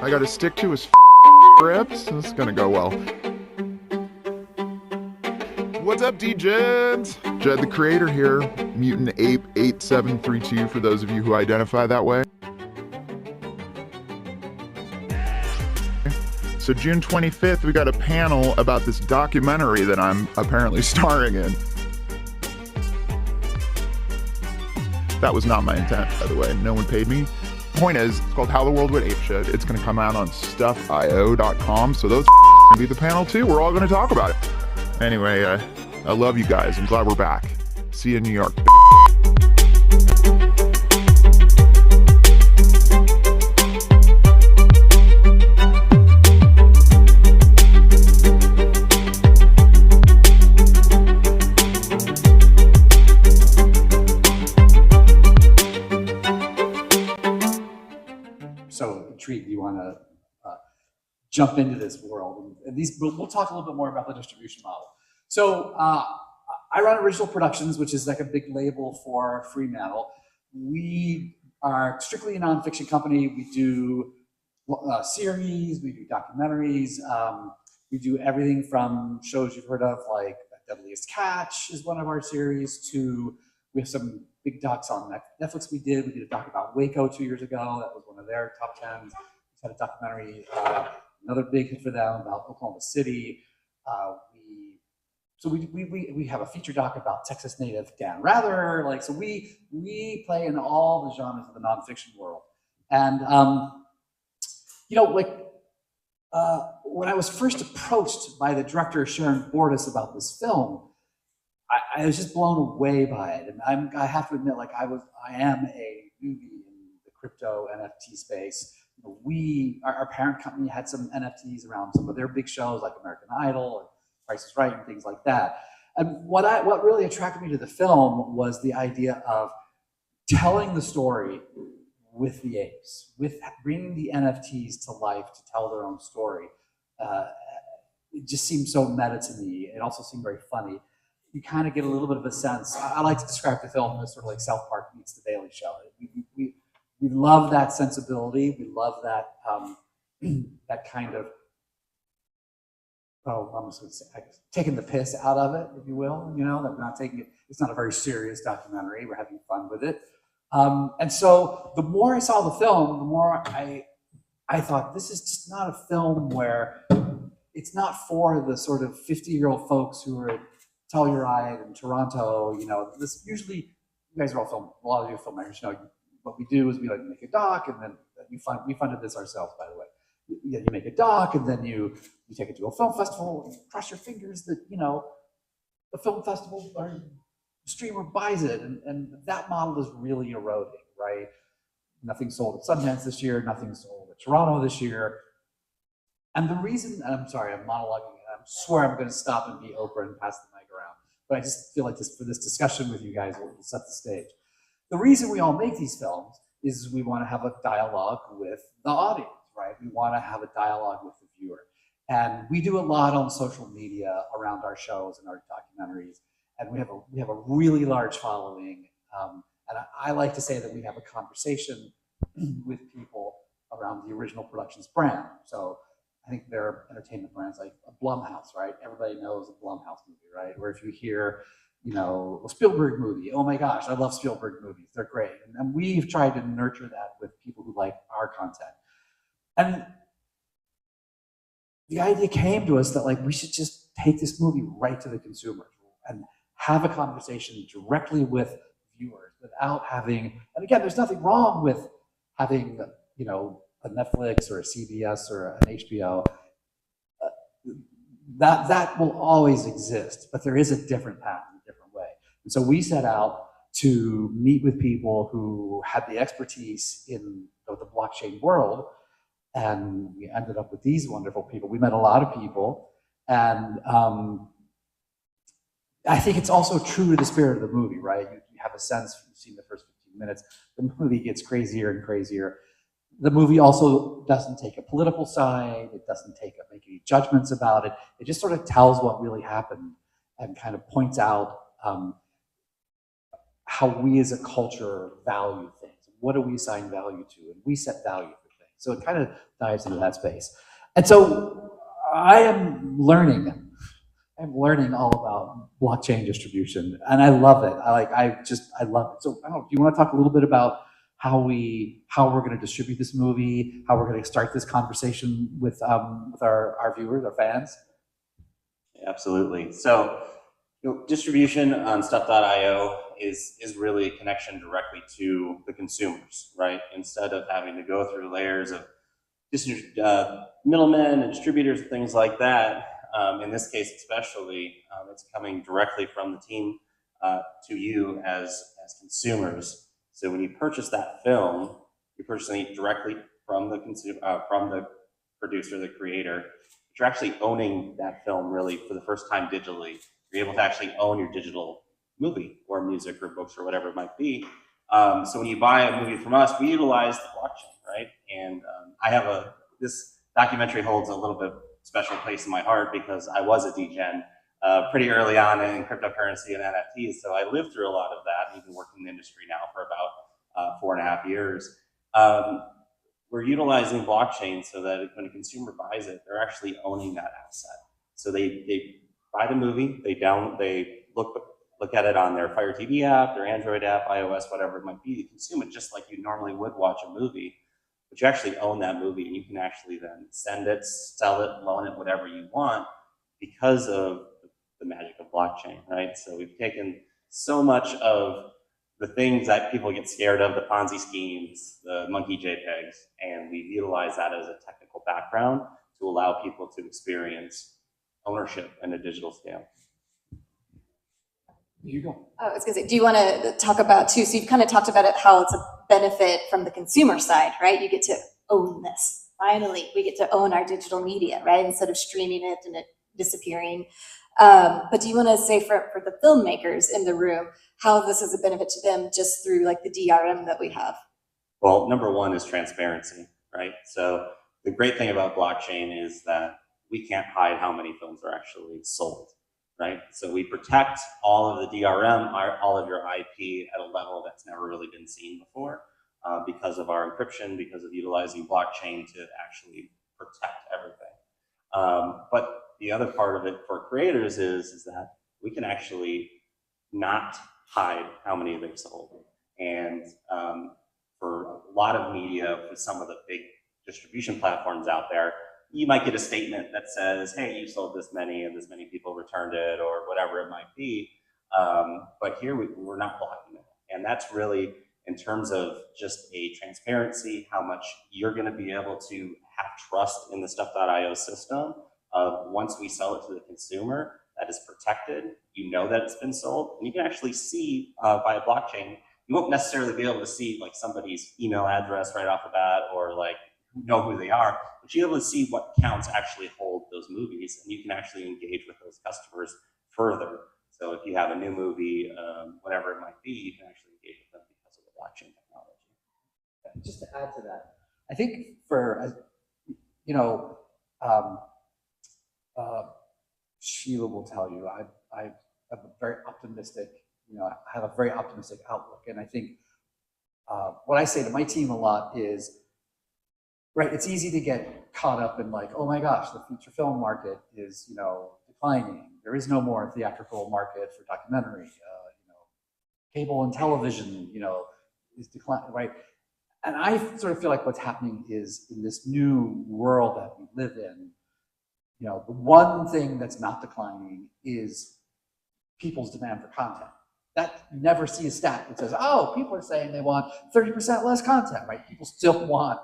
I gotta stick to his scripts. This is gonna go well. What's up, D-Jeds? Jed the Creator here, Mutant Ape 8732 for those of you who identify that way. So June 25th, we got a panel about this documentary that I'm apparently starring in. That was not my intent, by the way. No one paid me. Point is, it's called How the World Would Apeshit. It's going to come out on stuffio.com, so those going to be the panel too. We're all going to talk about it. Anyway, I love you guys. I'm glad we're back. See you in New York. So intrigued, you want to jump into this world. And we'll talk a little bit more about the distribution model. So I run Original Productions, which is like a big label for Fremantle. We are strictly a nonfiction company. We do series, we do documentaries, we do everything from shows you've heard of, like Deadliest Catch is one of our series, to we have some big docs on Netflix. We did a doc about Waco 2 years ago. That was one of their top 10s. We had a documentary, another big hit for them about Oklahoma City. We have a feature doc about Texas native Dan Rather. So we play in all the genres of the nonfiction world. And when I was first approached by the director Sharon Bordas about this film, I was just blown away by it. And I have to admit, I am a newbie in the crypto NFT space. Our parent company had some NFTs around some of their big shows like American Idol and Price is Right and things like that. And what really attracted me to the film was the idea of telling the story with the apes, with bringing the NFTs to life to tell their own story. It just seemed so meta to me. It also seemed very funny. You kind of get a little bit of a sense. I like to describe the film as sort of like South Park meets The Daily Show. We love that sensibility. We love that that kind of, I'm just going to say, taking the piss out of it, if you will. That we're not taking it. It's not a very serious documentary. We're having fun with it. And so the more I saw the film, the more I thought, this is just not a film where it's not for the sort of 50-year-old folks who are at Telluride in Toronto. This usually, you guys are all a lot of you filmmakers know what we do is we make a doc, and then we funded this ourselves, by the way. You make a doc, and then you take it to a film festival, and you cross your fingers that the film festival or streamer buys it, and that model is really eroding, right? Nothing sold at Sundance this year, nothing sold at Toronto this year. And the reason, and I'm sorry, I'm monologuing, and I swear I'm going to stop and be Oprah and pass the mic around, but I just feel like for this discussion with you guys, we'll set the stage. The reason we all make these films is we want to have a dialogue with the audience, right? We want to have a dialogue with the viewer. And we do a lot on social media around our shows and our documentaries. And we have a really large following. And I like to say that we have a conversation with people around the Original Productions brand. So I think there are entertainment brands like a Blumhouse, right? Everybody knows a Blumhouse movie, right? Where if you hear, a Spielberg movie, oh my gosh, I love Spielberg movies. They're great. And we've tried to nurture that with people who like our content. And the idea came to us that we should just take this movie right to the consumer and have a conversation directly with viewers without having, and again, there's nothing wrong with having, a Netflix or a CBS or an HBO. That will always exist, but there is a different path and a different way. And so we set out to meet with people who had the expertise in the blockchain world, and we ended up with these wonderful people. We met a lot of people, and I think it's also true to the spirit of the movie, right? You have a sense, you've seen the first 15 minutes, the movie gets crazier and crazier. The movie also doesn't take a political side. It doesn't make any judgments about it. It just sort of tells what really happened and kind of points out how we as a culture value things. What do we assign value to? And we set value for things. So it kind of dives into that space. And so I am learning. I'm learning all about blockchain distribution, and I love it. I love it. So I don't know, do you want to talk a little bit about how we're going to distribute this movie, how we're going to start this conversation with our viewers, our fans? Absolutely. So, distribution on stuff.io is really a connection directly to the consumers, right? Instead of having to go through layers of middlemen and distributors and things like that. In this case, especially, it's coming directly from the team to you as consumers. So when you purchase that film, you're purchasing it directly from the from the producer, the creator. But you're actually owning that film really for the first time digitally. You're able to actually own your digital movie or music or books or whatever it might be. So when you buy a movie from us, we utilize the blockchain, right? And I have this documentary holds a little bit special place in my heart because I was a degen pretty early on in cryptocurrency and NFTs. So I lived through a lot of that, even working in the industry now for about 4.5 years. We're utilizing blockchain so that when a consumer buys it, they're actually owning that asset. So they buy the movie, they look at it on their Fire TV app, their Android app, iOS, whatever it might be. You consume it just like you normally would watch a movie, but you actually own that movie, and you can actually then send it, sell it, loan it, whatever you want, because of the magic of blockchain, right? So we've taken so much of the things that people get scared of, the Ponzi schemes, the monkey JPEGs, and we've utilized that as a technical background to allow people to experience ownership in a digital scale. You go. I was going to say, do you want to talk about too? So you've kind of talked about it, how it's a benefit from the consumer side, right? You get to own this. Finally, we get to own our digital media, right? Instead of streaming it and it disappearing. But do you want to say for the filmmakers in the room, how this is a benefit to them just through like the DRM that we have? Well, number one is transparency, right? So the great thing about blockchain is that we can't hide how many films are actually sold, right? So we protect all of the DRM, all of your IP at a level that's never really been seen before because of our encryption, because of utilizing blockchain to actually protect everything. But the other part of it for creators is that we can actually not hide how many they've sold. And for a lot of media, for some of the big distribution platforms out there, you might get a statement that says, hey, you sold this many and this many people returned it or whatever it might be. But here we're not blocking it. And that's really in terms of just a transparency, how much you're going to be able to have trust in the stuff.io system. Once we sell it to the consumer, that is protected. You know that it's been sold, and you can actually see by a blockchain. You won't necessarily be able to see like somebody's email address right off the bat or like know who they are, but you're able to see what accounts actually hold those movies, and you can actually engage with those customers further. So if you have a new movie, whatever it might be, you can actually engage with them because of the blockchain technology. Just to add to that, I think for Sheila will tell you, I have a very optimistic, I have a very optimistic outlook, and I think what I say to my team a lot is, right, it's easy to get caught up in like, oh my gosh, the feature film market is, declining. There is no more theatrical market for documentary. Cable and television, is declining, right? And I sort of feel like what's happening is in this new world that we live in, the one thing that's not declining is people's demand for content. That you never see a stat that says, oh, people are saying they want 30% less content, right? People still want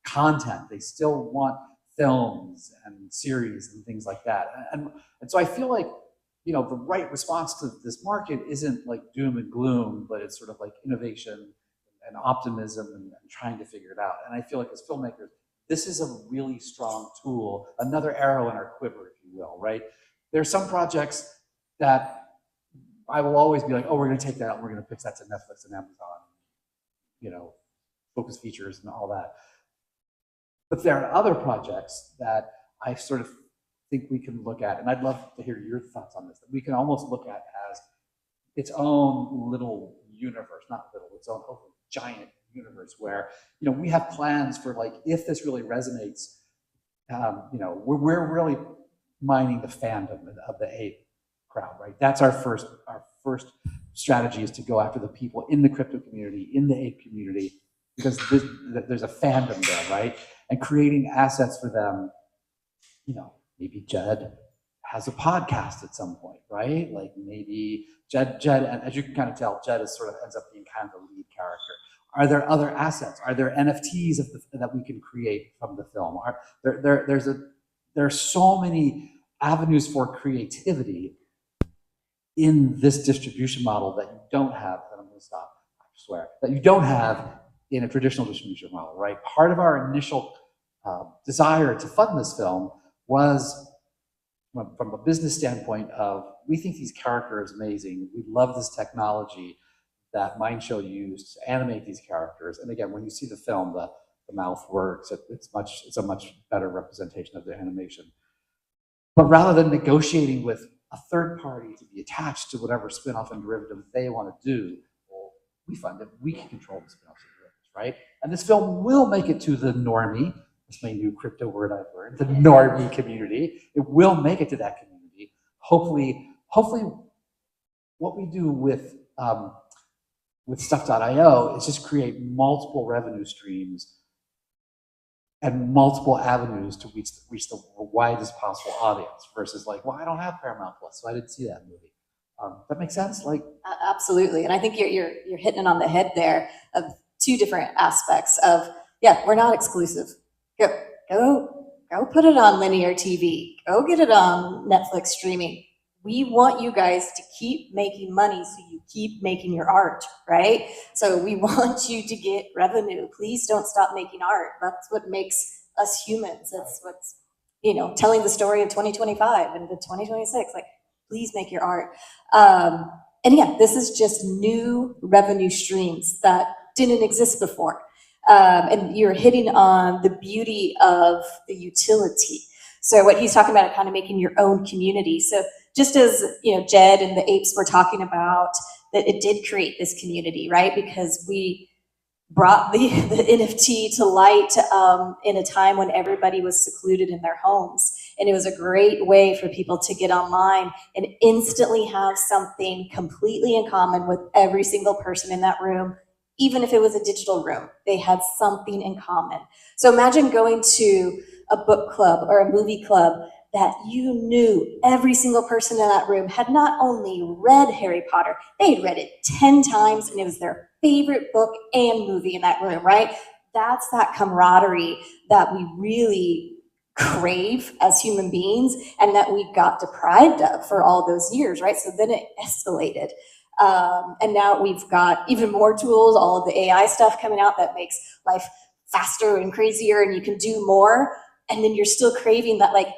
content. They still want films and series and things like that. And so I feel like, the right response to this market isn't like doom and gloom, but it's sort of like innovation and optimism and trying to figure it out. And I feel like as filmmakers, this is a really strong tool, another arrow in our quiver, if you will, right? There's some projects that I will always be like, oh, we're going to take that and we're going to pitch that to Netflix and Amazon, Focus Features and all that. But there are other projects that I sort of think we can look at, and I'd love to hear your thoughts on this, that we can almost look at as its own little universe, not little, its own giant universe where, we have plans for like, if this really resonates, we're really mining the fandom of the ape crowd, right? That's our first strategy, is to go after the people in the crypto community, in the ape community, because there's a fandom there, right? And creating assets for them, maybe Jed has a podcast at some point, right? Like maybe Jed, and as you can kind of tell, Jed is sort of ends up being kind of the lead character. Are there other assets? Are there NFTs that we can create from the film? There are so many avenues for creativity in this distribution model that you don't have, and I'm going to stop, I swear, that you don't have in a traditional distribution model, right? Part of our initial desire to fund this film was, from a business standpoint, of we think these characters are amazing. We love this technology that Mindshow used to animate these characters. And again, when you see the film, the mouth works. It's a much better representation of the animation. But rather than negotiating with a third party to be attached to whatever spinoff and derivative they want to do, well, we fund it. We can control the spinoffs and derivatives, right? And this film will make it to the normie. That's my new crypto word I've learned. The normie community. It will make it to that community. Hopefully, what we do with Stuff.io is just create multiple revenue streams and multiple avenues to reach the widest possible audience, versus like, well, I don't have Paramount Plus, so I didn't see that movie. That makes sense? Like, absolutely. And I think you're hitting it on the head there of two different aspects of, we're not exclusive. Go put it on linear TV. Go get it on Netflix streaming. We want you guys to keep making money so you keep making your art, right? So we want you to get revenue. Please don't stop making art. That's what makes us humans. That's what's, telling the story of 2025 and the 2026. Like, please make your art. And this is just new revenue streams that didn't exist before. And you're hitting on the beauty of the utility. So what he's talking about, kind of making your own community. So just as, Jed and the apes were talking about, that it did create this community, right? Because we brought the NFT to light in a time when everybody was secluded in their homes. And it was a great way for people to get online and instantly have something completely in common with every single person in that room. Even if it was a digital room, they had something in common. So imagine going to a book club or a movie club that you knew every single person in that room had not only read Harry Potter, they had read it 10 times and it was their favorite book and movie in that room, right? That's that camaraderie that we really crave as human beings and that we got deprived of for all those years, right? So then it escalated. And now we've got even more tools, all of the AI stuff coming out that makes life faster and crazier and you can do more. And then you're still craving that, like,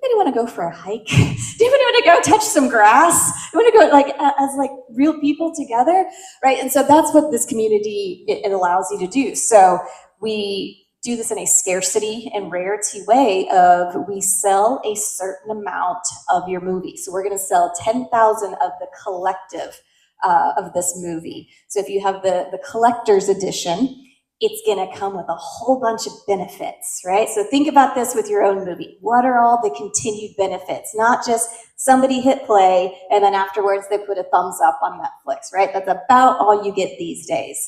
anybody want to go for a hike? Do you want to go touch some grass? You want to go as real people together, right? And so that's what this community, it allows you to do. So we do this in a scarcity and rarity way of, we sell a certain amount of your movie. So we're going to sell 10,000 of the collective of this movie. So if you have the collector's edition, it's going to come with a whole bunch of benefits, right? So think about this with your own movie. What are all the continued benefits? Not just somebody hit play and then afterwards they put a thumbs up on Netflix, right? That's about all you get these days.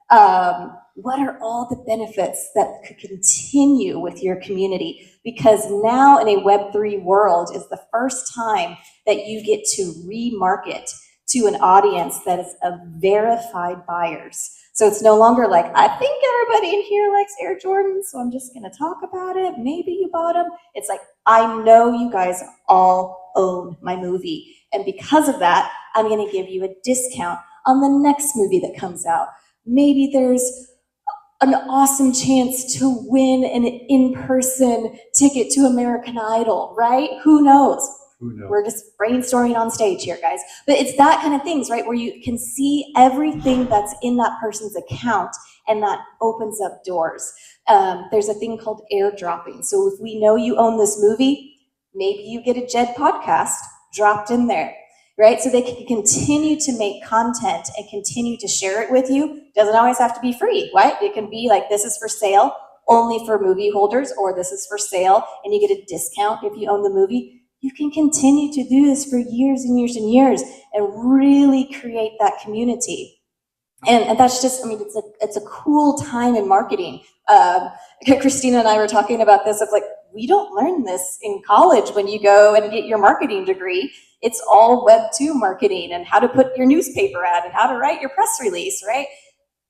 What are all the benefits that could continue with your community? Because now in a Web3 world is the first time that you get to remarket to an audience that is of verified buyers. So it's no longer like, I think everybody in here likes Air Jordans, so I'm just gonna talk about it. Maybe you bought them. It's like, I know you guys all own my movie. And because of that, I'm gonna give you a discount on the next movie that comes out. Maybe there's an awesome chance to win an in-person ticket to American Idol, right? Who knows? We're just brainstorming on stage here, guys. But it's that kind of things, right? Where you can see everything that's in that person's account and that opens up doors. There's a thing called airdropping. So if we know you own this movie, maybe you get a Jed podcast dropped in there. right? So they can continue to make content and continue to share it with you. Doesn't always have to be free, right? It can be like, this is for sale only for movie holders, or this is for sale and you get a discount if you own the movie. You can continue to do this for years and years and years and really create that community. And that's just, I mean, it's a cool time in marketing. Christina and I were talking about this of like, we don't learn this in college when you go and get your marketing degree. It's all Web 2 marketing and how to put your newspaper ad and how to write your press release, right?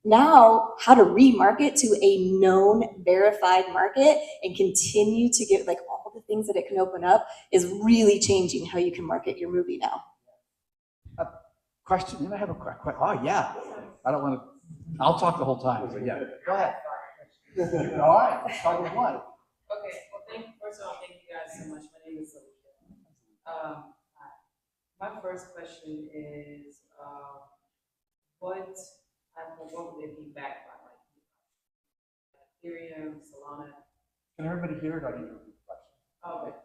Now, how to remarket to a known, verified market and continue to get like all the things that it can open up is really changing how you can market your movie now. Question, you might have a question. Oh, yeah. I don't want to, I'll talk the whole time, but yeah. Go ahead. All right, let's start with one. Okay, well, first of all, thank you guys so much. My name is Alicia. My first question is, what would it be backed by? Like Ethereum, Solana? Can everybody hear it? I need to repeat the question. Oh, okay.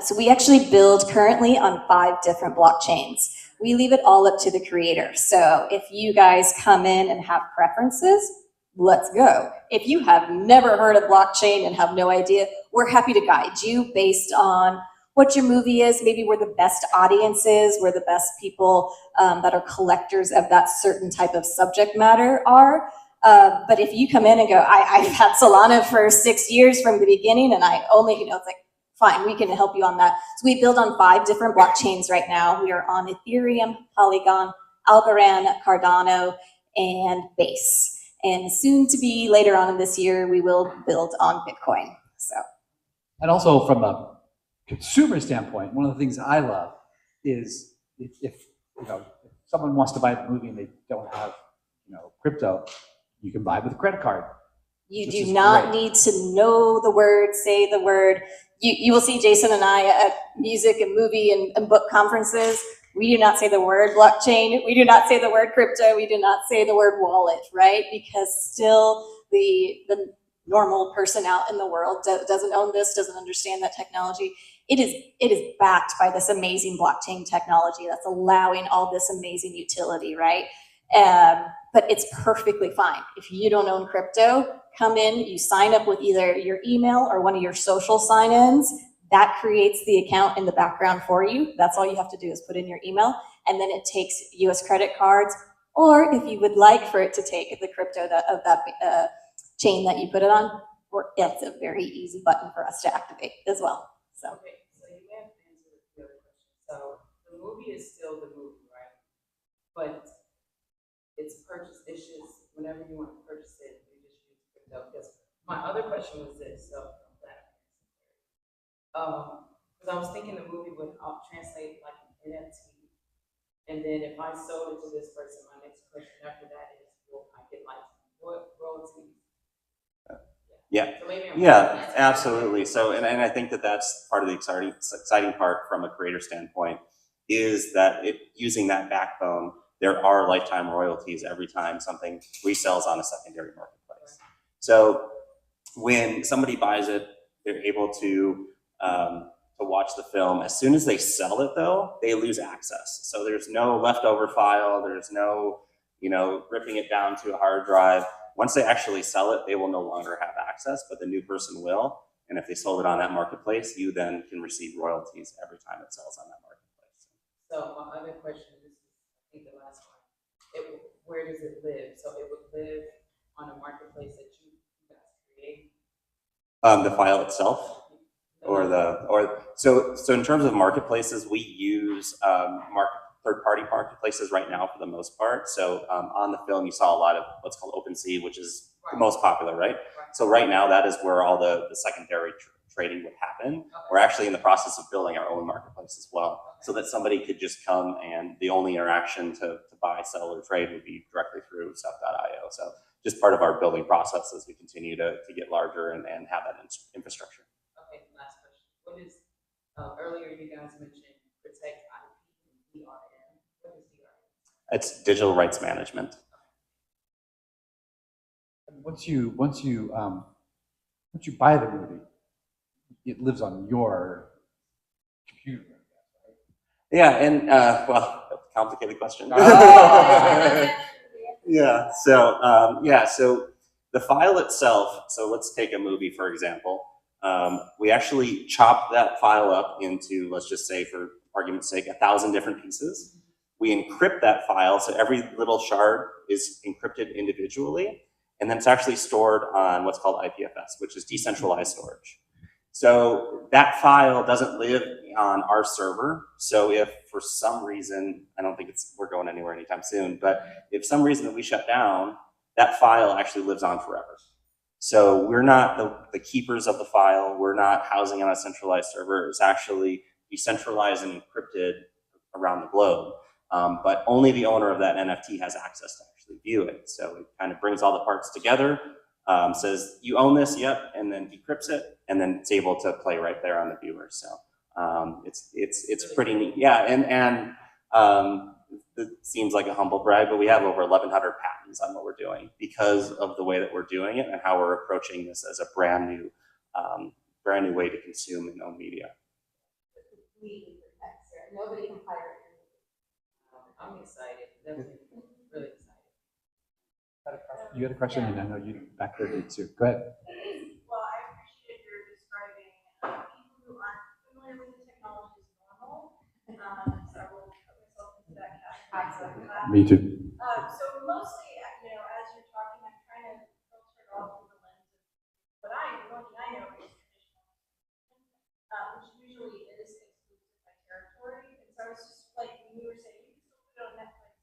So we actually build currently on 5 different blockchains. We leave it all up to the creator. So if you guys come in and have preferences, let's go. If you have never heard of blockchain and have no idea, we're happy to guide you based on what your movie is, maybe where the best audience is, where the best people that are collectors of that certain type of subject matter are. But if you come in and go, I've had Solana for 6 years from the beginning and I only, it's like, fine, we can help you on that. So we build on 5 different blockchains right now. We are on Ethereum, Polygon, Algorand, Cardano, and Base. And soon to be later on in this year, we will build on Bitcoin. So. And also from a consumer standpoint, one of the things I love is if someone wants to buy the movie and they don't have crypto, you can buy it with a credit card. You do not need to know the word, say the word. You will see Jason and I at music and movie and book conferences. We do not say the word blockchain. We do not say the word crypto. We do not say the word wallet, right? Because still the normal person out in the world doesn't own this, doesn't understand that technology. It is backed by this amazing blockchain technology that's allowing all this amazing utility, right? But it's perfectly fine. If you don't own crypto, come in, you sign up with either your email or one of your social sign-ins. That creates the account in the background for you. That's all you have to do is put in your email, and then it takes US credit cards, or if you would like for it to take the crypto of that chain that you put it on, it's a very easy button for us to activate as well. So. Okay, so you may have answered the other question. So the movie is still the movie, right? But it's purchase issues whenever you want to purchase it, you just use crypto. Because my other question was this, so I'm glad because I was thinking the movie would translate like an NFT, and then if I sold it to this person, my next question after that is, will I get like what royalties? Yeah. So maybe Yeah, absolutely. So, and I think that's part of the exciting part from a creator standpoint is that using that backbone, there are lifetime royalties every time something resells on a secondary marketplace. So when somebody buys it, they're able to watch the film. As soon as they sell it, though, they lose access. So there's no leftover file. There's no, ripping it down to a hard drive. Once they actually sell it, they will no longer have access, but the new person will. And if they sold it on that marketplace, you then can receive royalties every time it sells on that marketplace. So my other question is, I think the last one, where does it live? So it would live on a marketplace that you guys create? The file itself, so in terms of marketplaces, we use third-party marketplaces right now for the most part. So on the film, you saw a lot of what's called OpenSea, which is the most popular, right? So right now, that is where all the secondary trading would happen. Okay. We're actually in the process of building our own marketplace as well, so that somebody could just come and the only interaction to buy, sell, or trade would be directly through stuff.io. So just part of our building process as we continue to get larger and have that infrastructure. Okay, last question. What is, earlier you guys mentioned protect IP and DRM. What is DRM? It's digital rights management. Once you buy the movie, it lives on your computer, Yeah, and well, complicated question. Ah. Yeah. So the file itself. So let's take a movie for example. We actually chop that file up into, let's just say, for argument's sake, 1,000 different pieces. We encrypt that file, so every little shard is encrypted individually, and then it's actually stored on what's called IPFS, which is decentralized storage. So that file doesn't live on our server. So if for some reason, I don't think we're going anywhere anytime soon, but if some reason that we shut down, that file actually lives on forever. So we're not the keepers of the file. We're not housing on a centralized server. It's actually decentralized and encrypted around the globe. But only the owner of that NFT has access to actually view it. So it kind of brings all the parts together, says you own this, yep, and then decrypts it, and then it's able to play right there on the viewer. So it's pretty neat. Yeah, and it seems like a humble brag, but we have over 1,100 patents on what we're doing because of the way that we're doing it and how we're approaching this as a brand new way to consume and own media. Nobody can fire it. I'm excited, definitely, really excited. You had a question, and I know you back there did too. Go ahead. Well, I appreciate your describing people who aren't familiar with the technology as normal. So I will put myself into that category. Me too. So mostly, as you're talking, I'm trying to filter it all through the lens of what I know is traditional, which usually is exclusive by territory. And so I was just like, when you were saying you can still put it on Netflix,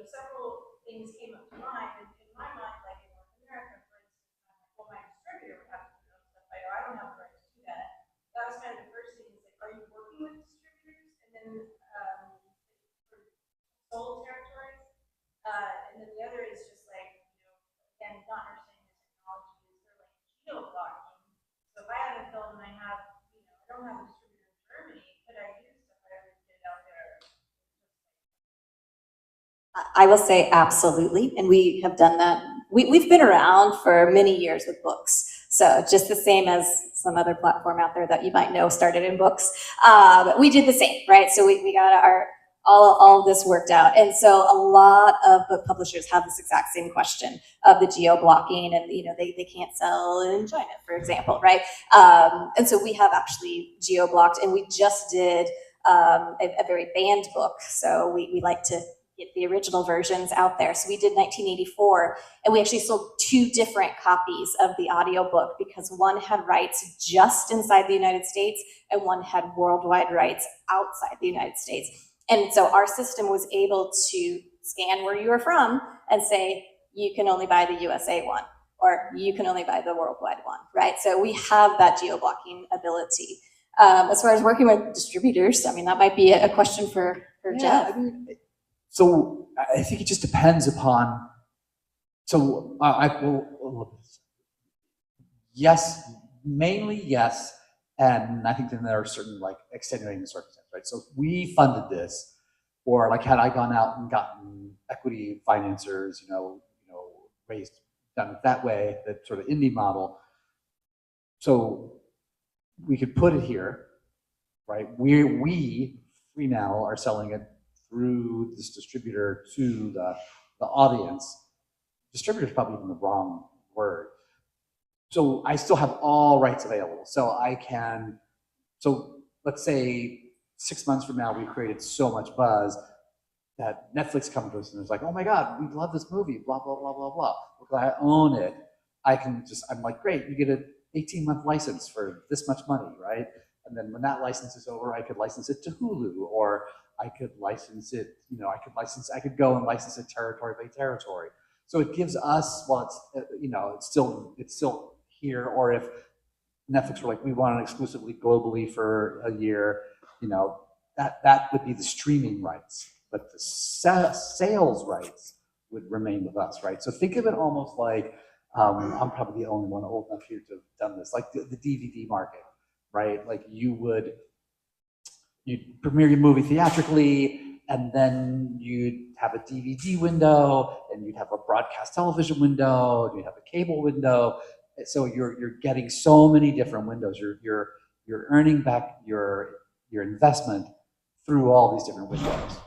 several things came up to mind. And in my mind, like in North America, for instance, I'm like, well, my distributor would have to put it on stuff. I don't have the right to do that. That was kind of the first thing. Is like, are you working with distributors? And then for sold territories. And then the other is just like, again, not understanding the technology. Is there like geo blocking? So if I have a film and I have, I don't have a distributor in Germany, could I use stuff I already did out there? I will say absolutely, and we have done that. We've been around for many years with books, so just the same as some other platform out there that you might know started in books. We did the same, right? So we got all of this worked out, and so a lot of book publishers have this exact same question of the geo blocking, and they can't sell in China, for example, right? And so we have actually geo blocked, and we just did a very banned book. So we like to get the original versions out there. So we did 1984, and we actually sold 2 different copies of the audiobook because one had rights just inside the United States and one had worldwide rights outside the United States. And so our system was able to scan where you were from and say, you can only buy the USA one, or you can only buy the worldwide one, right? So we have that geo-blocking ability. As far as working with distributors, I mean, that might be a question for Jeff. I mean, so I think it just depends upon. So yes, mainly yes, and I think then there are certain like extenuating circumstances, right? So if we funded this, or like had I gone out and gotten equity financiers, raised done it that way, that sort of indie model. So we could put it here, right? We now are selling it through this distributor to the audience. Distributor is probably even the wrong word. So I still have all rights available. So let's say 6 months from now, we created so much buzz that Netflix comes to us and is like, oh my God, we love this movie, blah, blah, blah, blah, blah. Because I own it. I'm like, great, you get an 18-month license for this much money, right? And then when that license is over, I could license it to Hulu, or I could license it, I could go and license it territory by territory. So it gives us, it's still here, or if Netflix were like, we want it exclusively globally for a year, that would be the streaming rights, but the sales rights would remain with us, right? So think of it almost like, I'm probably the only one old enough here to have done this, like the DVD market, right? Like you'd premiere your movie theatrically, and then you'd have a DVD window, and you'd have a broadcast television window, and you'd have a cable window. So you're getting so many different windows. You're earning back your investment through all these different windows.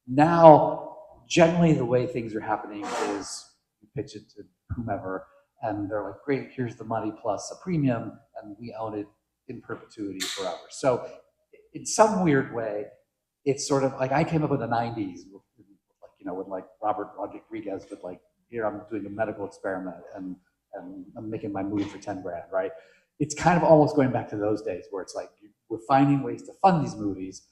Now, generally the way things are happening is you pitch it to whomever, and they're like, great, here's the money plus a premium, and we own it in perpetuity forever. So in some weird way, it's sort of like I came up in the 90s, like, you know, when like Robert Rodriguez would like, here I'm doing a medical experiment and I'm making my movie for 10 grand, right? It's kind of almost going back to those days where it's like we're finding ways to fund these movies,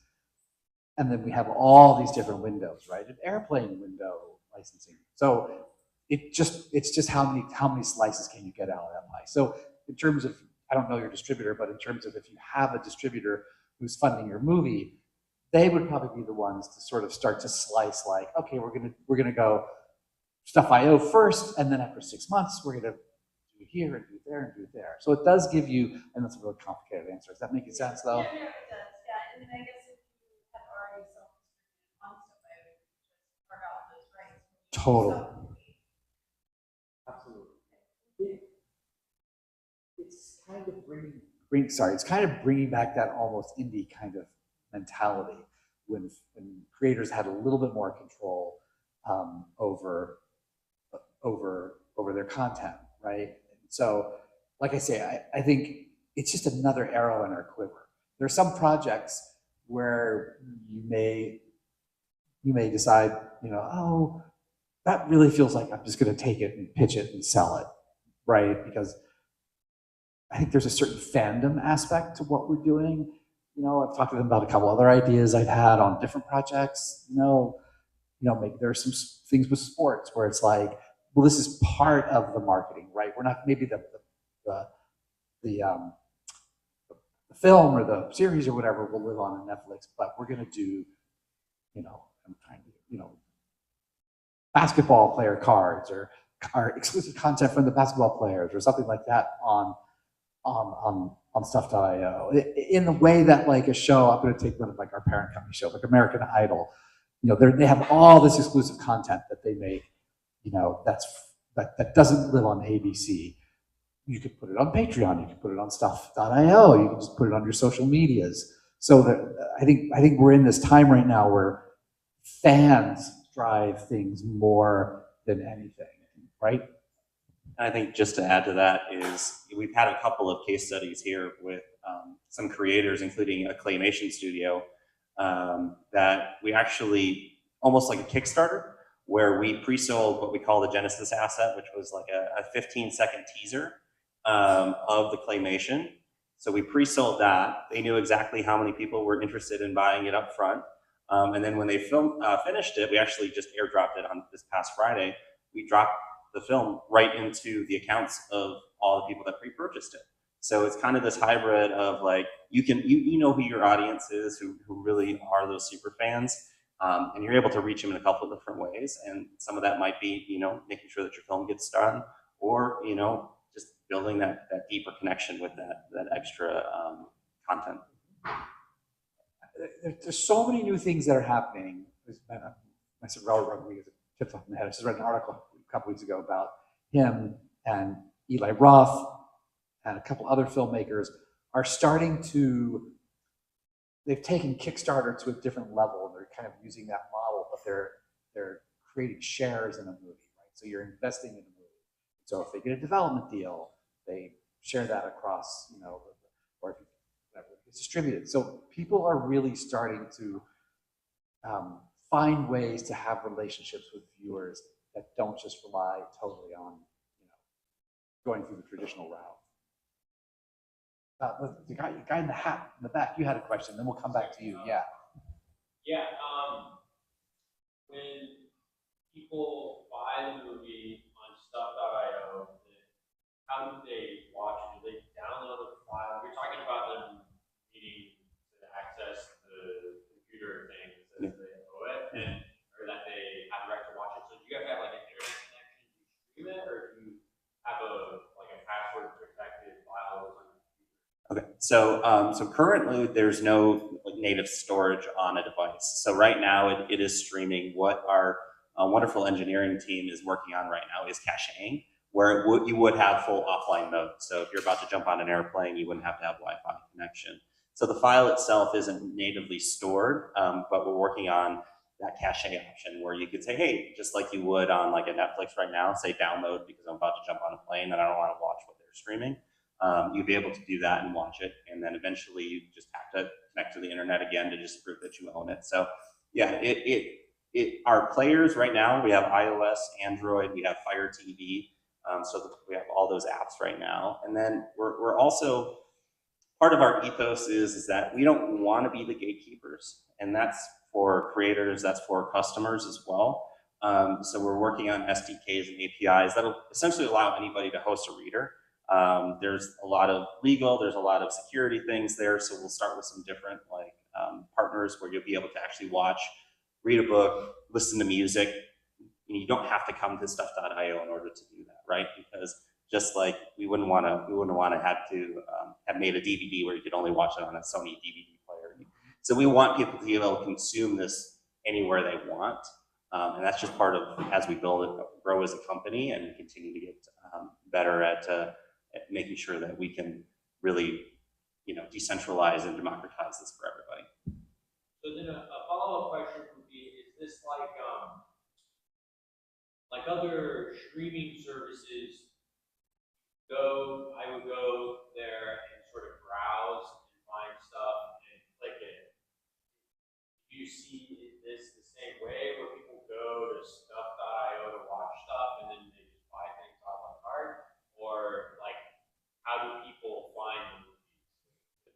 and then we have all these different windows, right? An airplane window licensing. So it's just how many slices can you get out of that pie? So in terms of, I don't know your distributor, but in terms of if you have a distributor who's funding your movie, they would probably be the ones to sort of start to slice like, okay, we're gonna go Stuff.io first, and then after 6 months, we're gonna do it here and do it there and do it there. So it does give you, and that's a really complicated answer. Does that make sense though? Yeah, it does, yeah, and then I guess if you have already self-distributed on Stuff.io, you just carve out those rights. Totally. Absolutely. It's kind of bringing back that almost indie kind of mentality when creators had a little bit more control over their content, right? So, like I say, I think it's just another arrow in our quiver. There are some projects where you may decide, you know, oh, that really feels like I'm just going to take it and pitch it and sell it, right? Because I think there's a certain fandom aspect to what we're doing. You know, I've talked to them about a couple other ideas I've had on different projects. Maybe there are some things with sports where it's like, well, this is part of the marketing, right? We're not maybe the film or the series or whatever will live on Netflix, but we're going to do, basketball player cards or exclusive content from the basketball players or something like that on Stuff.io. In the way that like a show, I'm going to take one of like our parent company show, like American Idol. They have all this exclusive content that they make. That doesn't live on ABC. You could put it on Patreon. You could put it on Stuff.io. You can just put it on your social medias. So I think we're in this time right now where fans drive things more than anything, right? And I think just to add to that is we've had a couple of case studies here with some creators, including a claymation studio, that we actually, almost like a Kickstarter, where we pre-sold what we call the Genesis asset, which was like a 15-second teaser of the claymation. So we pre-sold that. They knew exactly how many people were interested in buying it up front. And then when they finished it, we actually just airdropped it on this past Friday. We dropped the film right into the accounts of all the people that pre-purchased it. So it's kind of this hybrid of like, you know who your audience is, who really are those super fans, and you're able to reach them in a couple of different ways. And some of that might be, making sure that your film gets done, or, just building that deeper connection with that extra content. There's so many new things that are happening. I said Robert Rodriguez tipped off my head. I just read an article a couple weeks ago about him and Eli Roth and a couple other filmmakers are starting to, they've taken Kickstarter to a different level, and they're kind of using that model, but they're creating shares in a movie, right? So you're investing in a movie. So if they get a development deal, they share that across, or if whatever it's distributed. So people are really starting to find ways to have relationships with viewers that don't just rely totally on, going through the traditional route. The guy in the hat in the back, you had a question, then we'll come back to you. Yeah. Yeah. When people buy the movie on Stuff.io, how do they watch it? Do they download the file? You're talking about them needing to access the computer thing that says they owe it, or that they have the right to watch it. So do you guys have like an internet connection to stream it, or do you have a password protected file? Okay, so currently there's no native storage on a device. So right now it is streaming. What our wonderful engineering team is working on right now is caching, where you would have full offline mode. So if you're about to jump on an airplane, you wouldn't have to have Wi-Fi connection. So the file itself isn't natively stored, but we're working on that cache option where you could say, hey, just like you would on like a Netflix right now, say download because I'm about to jump on a plane and I don't want to watch what they're streaming. You'd be able to do that and watch it. And then eventually you just have to connect to the internet again to just prove that you own it. So yeah, our players right now, we have iOS, Android, we have Fire TV. So we have all those apps right now. And then we're also, part of our ethos is that we don't want to be the gatekeepers. And that's for creators, that's for customers as well. So we're working on SDKs and APIs that'll essentially allow anybody to host a reader. There's a lot of legal, there's a lot of security things there. So we'll start with some different like partners where you'll be able to actually watch, read a book, listen to music. You don't have to come to stuff.io in order to do that, right? Because just like we wouldn't want to have made a DVD where you could only watch it on a Sony DVD player. So we want people to be able to consume this anywhere they want, and that's just part of as we grow as a company and continue to get better at making sure that we can really, decentralize and democratize this for everybody. So then a follow-up question would be: is this like other streaming services? I would go there and sort of browse and find stuff and click it. Do you see this the same way where people go to stuff.io to watch stuff and then they just buy things off la carte? Or like, how do people find the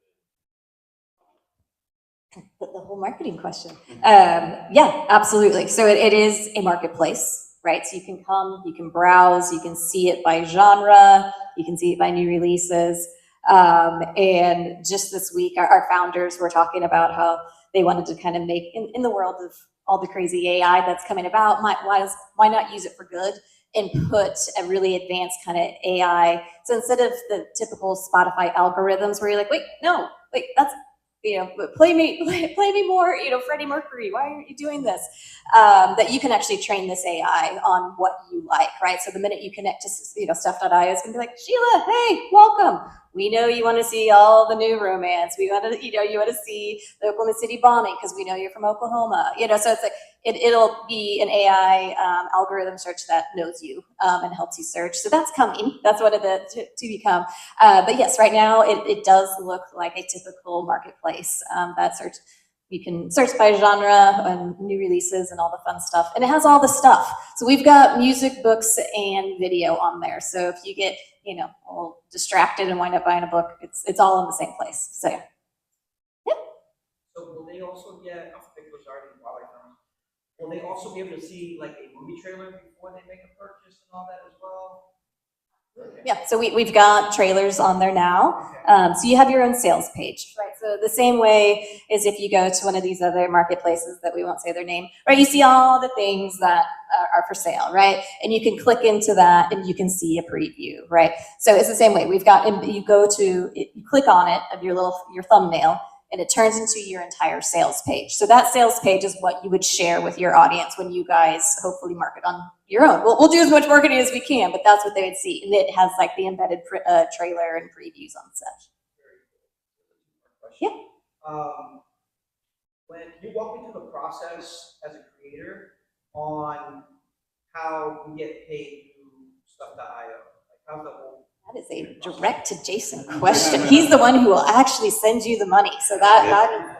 movies? The whole marketing question. Yeah, absolutely. So it is a marketplace, right? So you can come, you can browse, you can see it by genre, you can see it by new releases. And just this week, our founders were talking about how they wanted to kind of make, in the world of all the crazy AI that's coming about, why not use it for good and put a really advanced kind of AI. So instead of the typical Spotify algorithms where you're like, wait, that's, play me more, Freddie Mercury, why aren't you doing this? That you can actually train this AI on what you like, right? So the minute you connect to, stuff.io, it's gonna be like, Sheila, hey, welcome. We know you want to see all the new romance. We want to, you want to see the Oklahoma City bombing because we know you're from Oklahoma. So it's like it'll be an AI algorithm search that knows you and helps you search. So that's coming. That's one of the to become. But yes, right now it does look like a typical marketplace. That search. You can search by genre and new releases and all the fun stuff. And it has all the stuff. So we've got music, books, and video on there. So if you get, all distracted and wind up buying a book, it's all in the same place. So yeah. Yep. So will they also get, will they also be able to see like a movie trailer before they make a purchase and all that as well? Yeah, so we've got trailers on there now. So you have your own sales page, right? So the same way as if you go to one of these other marketplaces that we won't say their name, right? You see all the things that are for sale, right? And you can click into that and you can see a preview, right? So it's the same way. We've got, you go to, you click on it of your thumbnail, and it turns into your entire sales page. So that sales page is what you would share with your audience when you guys hopefully market on your own. We'll do as much marketing as we can, but that's what they would see. And it has like the embedded trailer and previews on such. Yeah. When you walk me through the process as a creator on how we get paid through stuff.io, like how's the whole? That is a direct to Jason question. He's the one who will actually send you the money. So that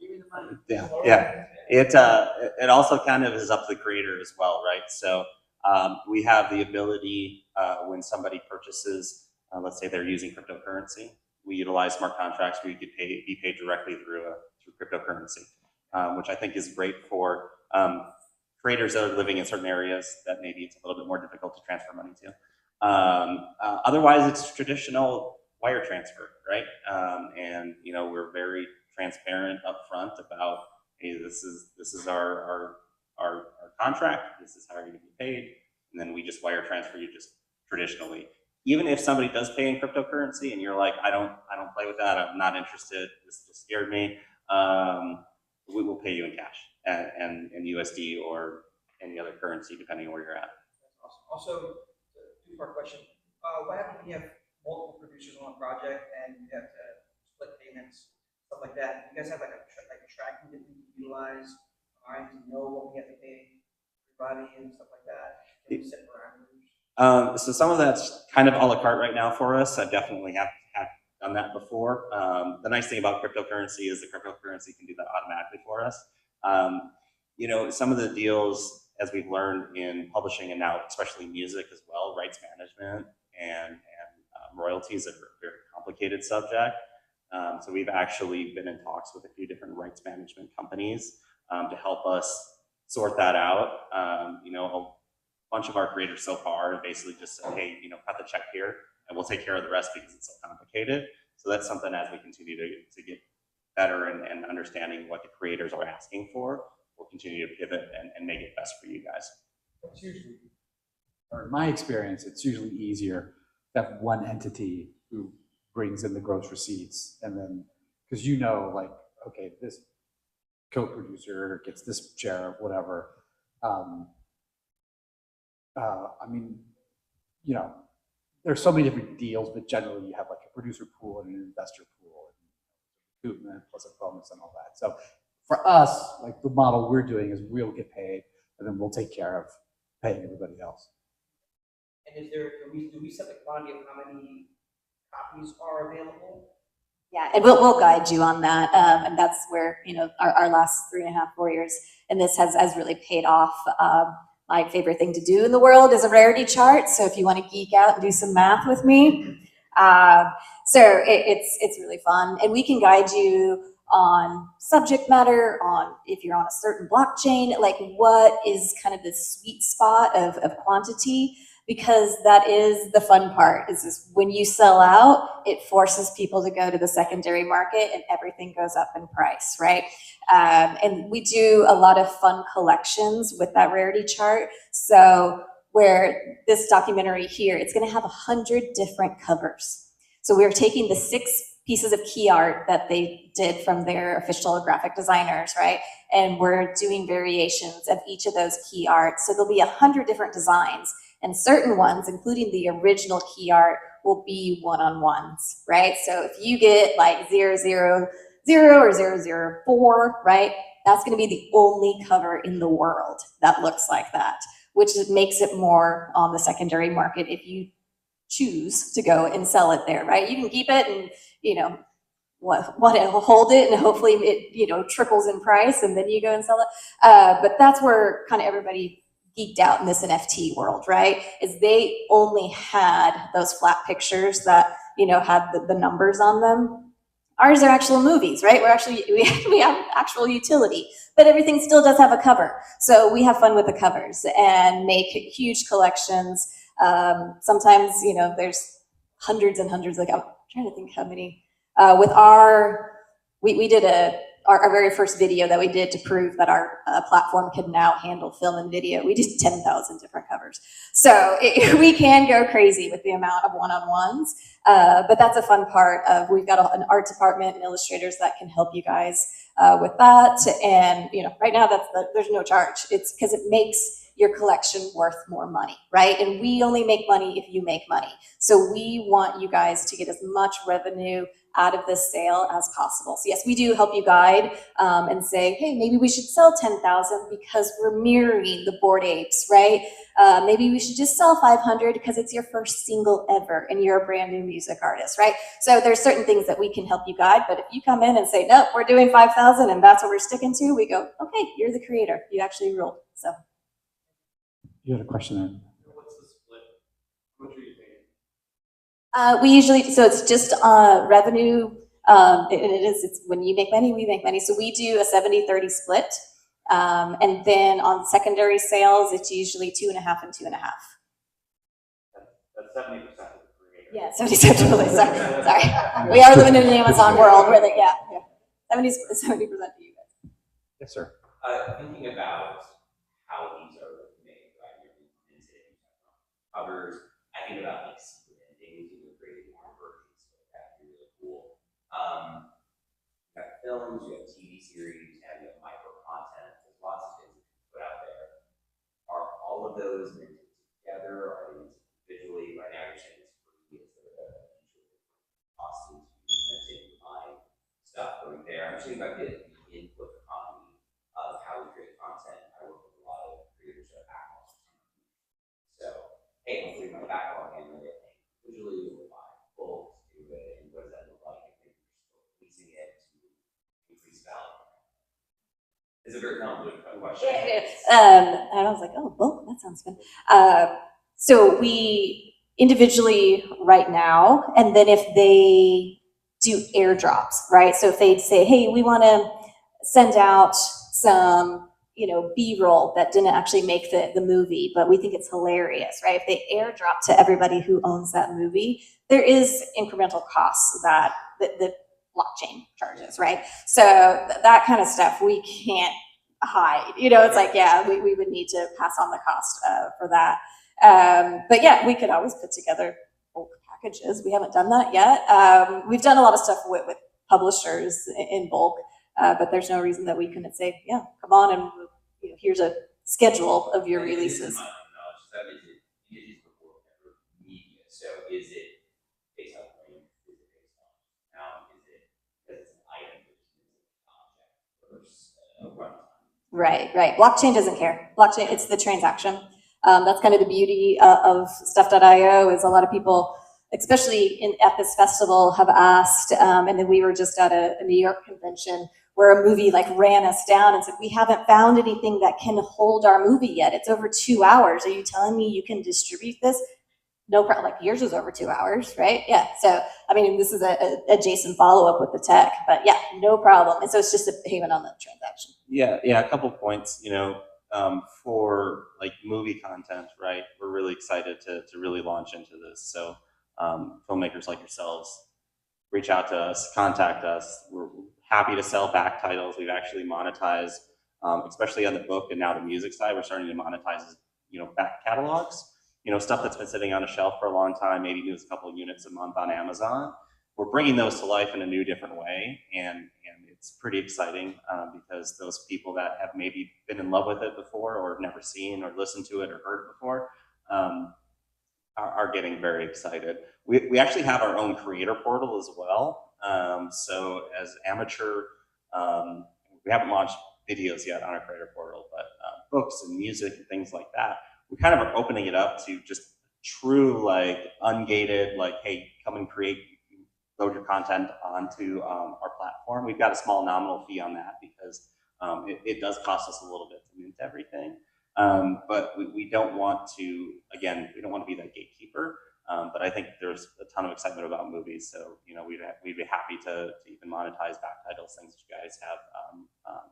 Give me the money. Yeah. It also kind of is up to the creator as well, right? So we have the ability when somebody purchases, let's say they're using cryptocurrency, we utilize smart contracts where you could be paid directly through cryptocurrency, which I think is great for creators that are living in certain areas that maybe it's a little bit more difficult to transfer money to. Otherwise, it's traditional wire transfer, right? And we're very transparent upfront about, hey, this is our contract. This is how you're going to be paid, and then we just wire transfer you just traditionally. Even if somebody does pay in cryptocurrency, and you're like, I don't play with that. I'm not interested. This just scared me. We will pay you in cash and in USD or any other currency, depending on where you're at. That's awesome. Also, two-part question. What happens when you have multiple producers on a project and you have to split payments? stuff like that. You guys have like a tracking that we can utilize to know what we have to pay everybody and stuff like that. Can we set parameters? So some of that's kind of a la carte right now for us. I definitely have done that before. The nice thing about cryptocurrency is the cryptocurrency can do that automatically for us. Some of the deals, as we've learned in publishing and now especially music as well, rights management and royalties are a very complicated subject. So we've actually been in talks with a few different rights management companies to help us sort that out. A bunch of our creators so far have basically just said, hey, cut the check here and we'll take care of the rest because it's so complicated. So that's something as we continue to get better and understanding what the creators are asking for, we'll continue to pivot and make it best for you guys. It's usually, or in my experience, it's usually easier to have one entity who brings in the gross receipts, and then, because like, okay, this co-producer gets this share of whatever. There's so many different deals, but generally you have like a producer pool and an investor pool, and recoupment plus a bonus and all that. So for us, like the model we're doing is we'll get paid, and then we'll take care of paying everybody else. And do we set the quantity of how many copies are available? Yeah, and we'll guide you on that. And that's where, our last 3.5, 4 years, and this has really paid off. My favorite thing to do in the world is a rarity chart. So if you want to geek out and do some math with me, it's really fun. And we can guide you on subject matter, on if you're on a certain blockchain, like what is kind of the sweet spot of quantity, because that is the fun part, is this, when you sell out, it forces people to go to the secondary market and everything goes up in price, right? And we do a lot of fun collections with that rarity chart. So where this documentary here, it's gonna have 100 different covers. So we're taking the 6 pieces of key art that they did from their official graphic designers, right? And we're doing variations of each of those key art. So there'll be 100 different designs, and certain ones, including the original key art, will be one-on-ones, right? So if you get like 000 or 004, right? That's gonna be the only cover in the world that looks like that, which makes it more on the secondary market if you choose to go and sell it there, right? You can keep it and, hold it, and hopefully it, triples in price, and then you go and sell it. But that's where kind of everybody geeked out in this NFT world, right? Is they only had those flat pictures that, had the numbers on them. Ours are actual movies, right? We have actual utility, but everything still does have a cover. So we have fun with the covers and make huge collections. Sometimes, there's hundreds and hundreds, like I'm trying to think how many, we did our very first video that we did to prove that our platform can now handle film and video. We did 10,000 different covers. So we can go crazy with the amount of one-on-ones, but that's a fun part of, we've got an art department and illustrators that can help you guys with that. And right now there's no charge. It's because it makes your collection worth more money, right? And we only make money if you make money. So we want you guys to get as much revenue out of this sale as possible. So yes, we do help you guide and say, hey, maybe we should sell 10,000 because we're mirroring the Bored Apes, right? Maybe we should just sell 500 because it's your first single ever and you're a brand new music artist, right? So there's certain things that we can help you guide, but if you come in and say, nope, we're doing 5,000 and that's what we're sticking to, we go, okay, you're the creator. You actually ruled, so. You had a question there. What's the split? How much are you paying? We usually, so it's just revenue, and it's when you make money, we make money. So we do a 70-30 split. And then on secondary sales, it's usually 2.5 and 2.5. That's 70% of the creator. Yeah, 70%, totally, sorry. We are living in an Amazon world where 70% to you guys. Yes, sir. Thinking about how these are made, right? Covers. I think about like secret endings and creating more versions. So that'd be really cool. You have films, you have TV series, and you have micro content. There's lots of things you can put out there. Are all of those minted together? Are they minted individually? Right now, you're saying it's free. Is there a cost into minting, buying stuff going there? I'm just thinking about the input economy of how we create content. I work with a lot of creators that have backlogs. So, hey, I'm putting my backlog in there. Visually, we'll buy bulk to do it, and what does that look like? I think we're still releasing it to increase value. It's a very convoluted question. And I was like, oh, well, that sounds good. So we individually right now, and then if they do airdrops, right? So if they say, hey, we want to send out some, B-roll that didn't actually make the movie, but we think it's hilarious, right? If they airdrop to everybody who owns that movie, there is incremental costs that the blockchain charges, right? So that kind of stuff we can't hide. It's like, yeah, we would need to pass on the cost for that. But yeah, we could always put together bulk packages. We haven't done that yet. We've done a lot of stuff with publishers in bulk, but there's no reason that we couldn't say, yeah, come on and here's a schedule of your releases. Media. So is it based on link? Is it based on now? Is it because it's an item versus an object versus a runtime? Right. Blockchain doesn't care. Blockchain, it's the transaction. That's kind of the beauty of stuff.io is a lot of people, especially at this festival, have asked, and then we were just at a New York convention where a movie ran us down and said, we haven't found anything that can hold our movie yet. It's over 2 hours. Are you telling me you can distribute this? No problem. Like yours was over 2 hours, right? Yeah. So, this is a Jason follow-up with the tech, but yeah, no problem. And so it's just a payment on the transaction. Yeah, a couple points, for movie content, right? We're really excited to really launch into this. So filmmakers like yourselves, reach out to us, contact us. We're happy to sell back titles. We've actually monetized, especially on the book and now the music side, we're starting to monetize, back catalogs, stuff that's been sitting on a shelf for a long time, maybe moves a couple of units a month on Amazon. We're bringing those to life in a new, different way, and it's pretty exciting because those people that have maybe been in love with it before or never seen or listened to it or heard it before are getting very excited. We actually have our own creator portal as well. So as amateur, we haven't launched videos yet on our creator portal, but books and music and things like that, we kind of are opening it up to just true, ungated, hey, come and create, load your content onto our platform. We've got a small nominal fee on that because it does cost us a little bit to mint everything. But we don't want to, again, we don't want to be that gatekeeper. But I think there's a ton of excitement about movies. So, we'd be happy to even monetize back titles, things that you guys have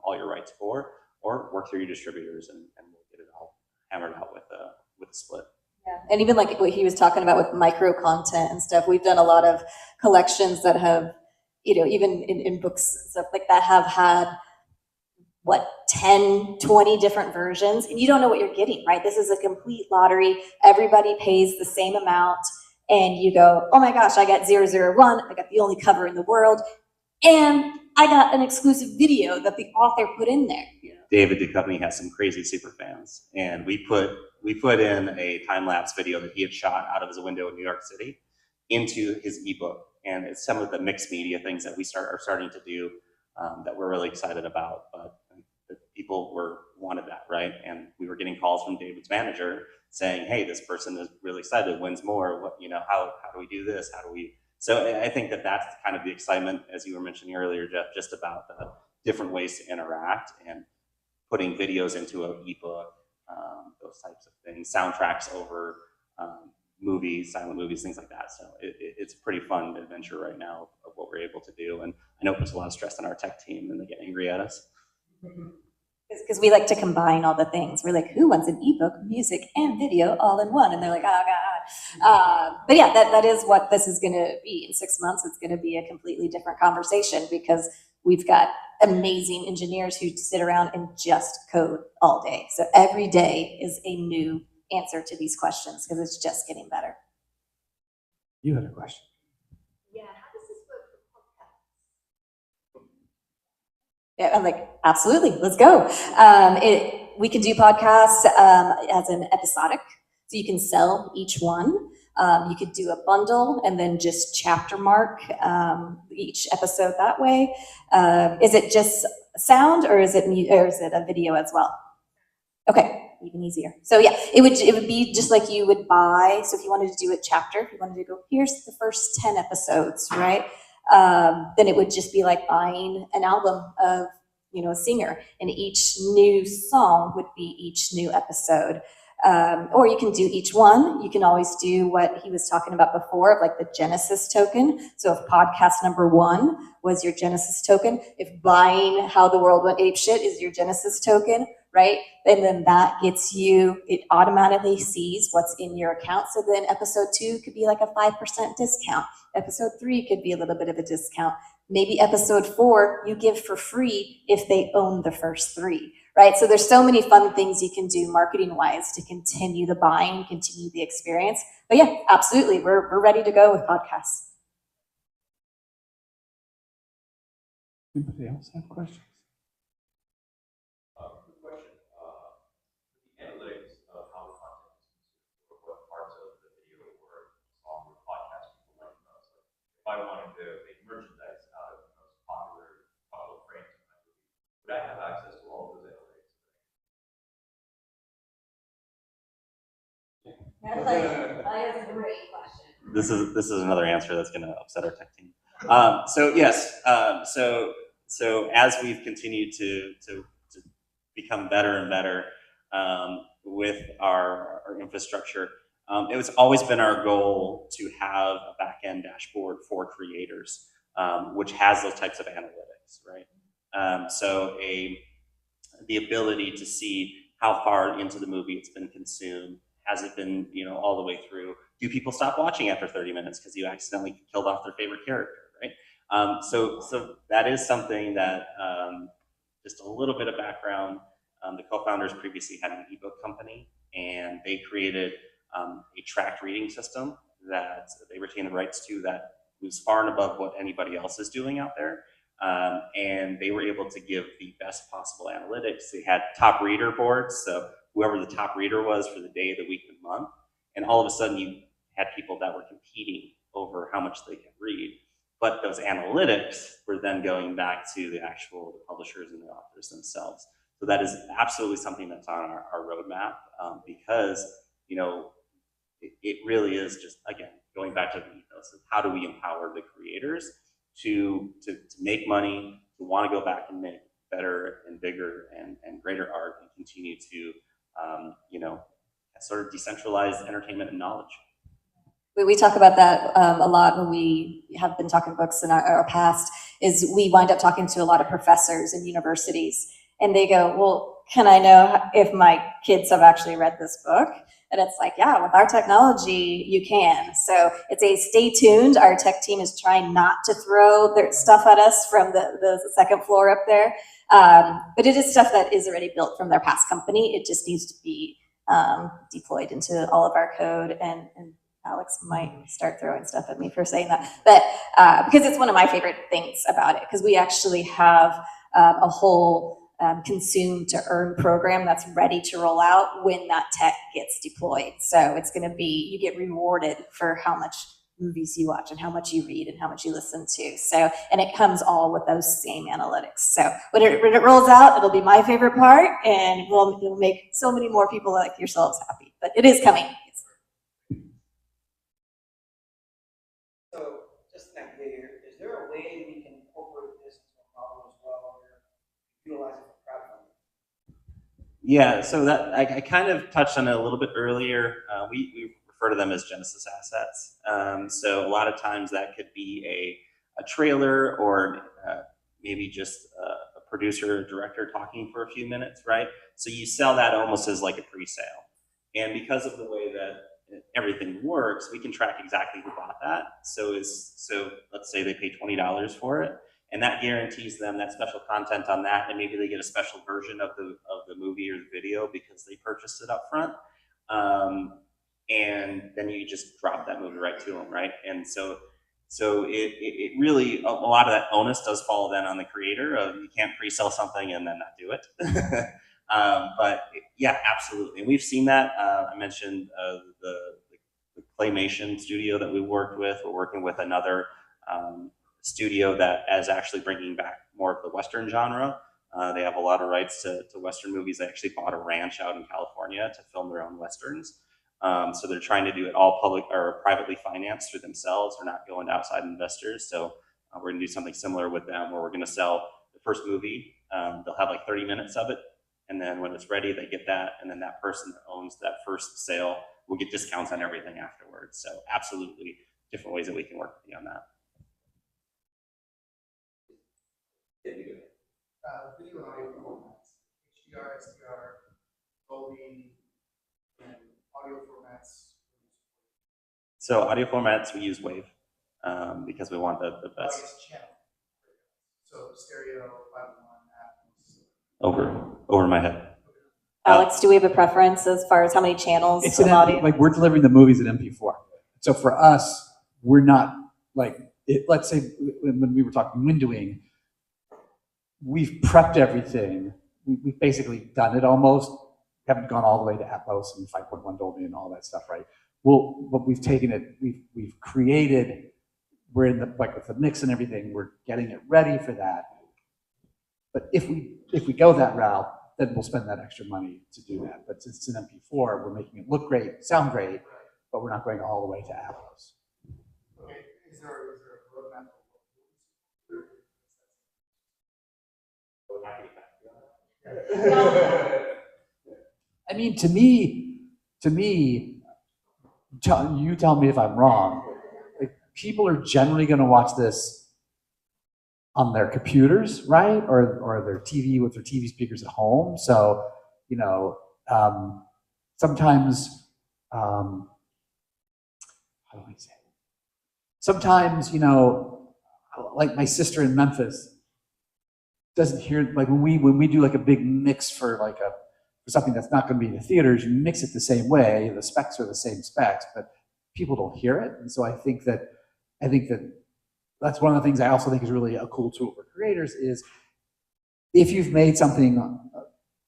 all your rights for, or work through your distributors and we'll get it all hammered out with a split. Yeah. And even what he was talking about with micro content and stuff, we've done a lot of collections that have, even in books and stuff like that have had 10, 20 different versions, and you don't know what you're getting, right? This is a complete lottery. Everybody pays the same amount, and you go, oh my gosh, I got 001, I got the only cover in the world, and I got an exclusive video that the author put in there. David Duchovny has some crazy super fans, and we put in a time-lapse video that he had shot out of his window in New York City into his ebook, and it's some of the mixed media things that we are starting to do that we're really excited about. But the people wanted that, right? And we were getting calls from David's manager saying, hey, this person is really excited, when's more? What, how do we do this? How do we? So I think that's kind of the excitement, as you were mentioning earlier, Jeff, just about the different ways to interact and putting videos into an ebook, those types of things, soundtracks over movies, silent movies, things like that. So it's a pretty fun adventure right now of what we're able to do. And I know it puts a lot of stress on our tech team and they get angry at us. Because we like to combine all the things. We're like, who wants an ebook, music, and video all in one? And they're like, oh God. But yeah, that is what this is going to be. In 6 months, it's going to be a completely different conversation because we've got amazing engineers who sit around and just code all day. So every day is a new answer to these questions because it's just getting better. You had a question. Yeah, how does this work for podcasts? Yeah, I'm like, absolutely, let's go. We can do podcasts as an episodic, so you can sell each one. You could do a bundle and then just chapter mark each episode that way. Is it just sound, or is it a video as well? Okay, even easier. So yeah, it would be just like you would buy. So if you wanted to do a chapter, if you wanted to go, here's the first 10 episodes, right? Then it would just be like buying an album of, a singer, and each new song would be each new episode. Or you can do each one. You can always do what he was talking about before, of like the Genesis token. So if podcast number 1 was your Genesis token, if buying How the World Went Apeshit is your Genesis token, right? And then that gets you, it automatically sees what's in your account. So then episode 2 could be like a 5% discount. Episode 3 could be a little bit of a discount. Maybe episode 4 you give for free if they own the first 3, right? So there's so many fun things you can do marketing wise to continue the buying, continue the experience. But yeah, absolutely, we're ready to go with podcasts. Anybody else have questions? Quick question. The analytics of how the content is consumed, or what parts of the video or song or podcast people like the most. Like, if I wanted to make merchandise out of the most popular couple of frames in my movie, would I have access to all of those analytics? That's a great question. This is another answer that's going to upset our tech team. So yes, so as we've continued to become better and better with our infrastructure, it was always been our goal to have a back-end dashboard for creators, which has those types of analytics, right? So the ability to see how far into the movie it's been consumed. Has it been, all the way through? Do people stop watching after 30 minutes because you accidentally killed off their favorite character, right? So that is something that, just a little bit of background, the co-founders previously had an ebook company, and they created a tracked reading system that they retained the rights to, that was far and above what anybody else is doing out there. And they were able to give the best possible analytics. They had top reader boards, so whoever the top reader was for the day, the week, the month, and all of a sudden you had people that were competing over how much they could read. But those analytics were then going back to the publishers and the authors themselves. So that is absolutely something that's on our roadmap, because it really is just, again, going back to the ethos of how do we empower the creators to make money, to want to go back and make better and bigger and greater art, and continue to sort of decentralized entertainment and knowledge. We talk about that a lot when we have been talking books in our past, is we wind up talking to a lot of professors in universities, and they go, well, can I know if my kids have actually read this book? And it's like, yeah, with our technology, you can. So it's a stay tuned. Our tech team is trying not to throw their stuff at us from the second floor up there. But it is stuff that is already built from their past company. It just needs to be deployed into all of our code, and Alex might start throwing stuff at me for saying that, but because it's one of my favorite things about it, because we actually have a whole consume to earn program that's ready to roll out when that tech gets deployed. So it's going to be, you get rewarded for how much movies you watch and how much you read and how much you listen to. So, and it comes all with those same analytics. So when it rolls out, it'll be my favorite part, and it'll make so many more people like yourselves happy. But it is coming. So just an idea here, is there a way we can incorporate this into a model as well, where utilize it for crowdfunding? Yeah, so that I kind of touched on it a little bit earlier. We refer to them as Genesis assets. So a lot of times that could be a trailer, or maybe just a producer or director talking for a few minutes, right? So you sell that almost as like a pre-sale. And because of the way that everything works, we can track exactly who bought that. So let's say they pay $20 for it, and that guarantees them that special content on that, and maybe they get a special version of the movie or the video because they purchased it up front. And then you just drop that movie right to them, right? And so it really, a lot of that onus does fall then on the creator. You can't pre-sell something and then not do it. But yeah, absolutely. And we've seen that. I mentioned the claymation studio that we worked with. We're working with another studio that is actually bringing back more of the Western genre. They have a lot of rights to Western movies. They actually bought a ranch out in California to film their own Westerns. So they're trying to do it all public or privately financed through themselves. They're not going to outside investors. So we're going to do something similar with them where we're going to sell the first movie. They'll have like 30 minutes of it. And then when it's ready, they get that. And then that person that owns that first sale will get discounts on everything afterwards. So absolutely different ways that we can work beyond that. Video and audio formats, HDR, SDR, Dolby, and audio formats. So audio formats, we use Wave because we want the best. Channel. So stereo, 5.1, Over my head. Alex, do we have a preference as far as how many channels It's of audio? like we're delivering the movies in MP4. So for us, we're not like let's say when we were talking windowing, we've prepped everything. We've basically done it almost. We haven't gone all the way to Atmos and 5.1 Dolby and all that stuff, right? But we've taken it. We've created. We're in the like with the mix and everything. We're getting it ready for that. But if we go that route, then we'll spend that extra money to do that. But since it's an MP4, we're making it look great, sound great, but we're not going all the way to Atmos. Okay. Is there a roadmap? I mean, to me, you tell me if I'm wrong. Like, people are generally going to watch this on their computers, right, or their TV with their TV speakers at home. So, you know, sometimes, how do I say? Sometimes, you know, like my sister in Memphis doesn't hear, like when we do like a big mix for like for something that's not going to be in the theaters, you mix it the same way. The specs are the same specs, but people don't hear it. And so I think that that's one of the things I also think is really a cool tool for creators is if you've made something